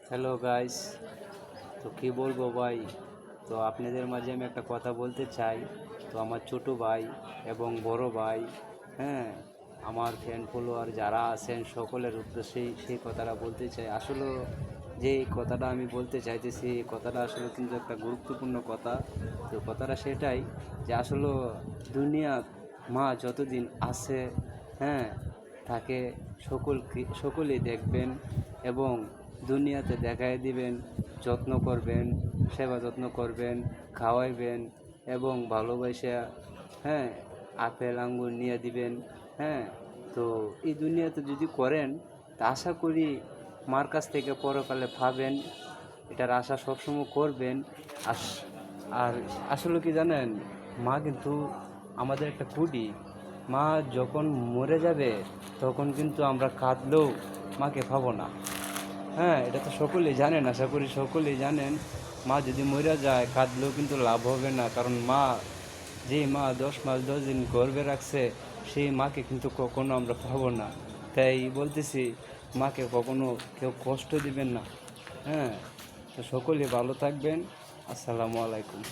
Hello guys, তো কী বলবো ভাই। তো আপনাদের মাঝে আমি একটা কথা বলতে চাই। তো আমার ছোটো ভাই এবং বড় ভাই, হ্যাঁ, আমার ফ্যান ফলোয়ার যারা আছেন সকলের উদ্দেশ্যেই সেই কথাটা বলতে চাই। আসলে যে কথাটা আমি বলতে চাইতেছি এই কথাটা আসলে কিন্তু একটা গুরুত্বপূর্ণ কথা। তো কথাটা সেটাই যে আসলে দুনিয়া মা যতদিন আছে, হ্যাঁ, তাকে সকলেই দেখবেন এবং দুনিয়াতে দেখাই দিবেন, যত্ন করবেন, সেবা যত্ন করবেন, খাওয়াইবেন এবং ভালোবাসা, হ্যাঁ, আপেল আঙ্গুর নিয়ে দিবেন। হ্যাঁ, তো এই দুনিয়াতে যদি করেন তা আশা করি মার কাছ থেকে পরকালে পাবেন। এটার আশা সবসময় করবেন। আস- আর আসলে কি জানেন, মা কিন্তু আমাদের একটা কুডি। মা যখন মরে যাবে তখন কিন্তু আমরা কাঁদলেও মাকে পাবো না। হ্যাঁ, এটা তো সকলেই জানেন, আশা করি সকলেই জানেন। মা যদি মরে যায় কাঁদলেও কিন্তু লাভ হবে না, কারণ মা, যেই মা 10 মাস 10 দিন গর্ভে রাখছে সেই মাকে কিন্তু কখনো আমরা পাবো না। তাই বলতেছি, মাকে কখনো কেউ কষ্ট দিবেন না। হ্যাঁ, তো সকলেই ভালো থাকবেন। আসসালামু আলাইকুম।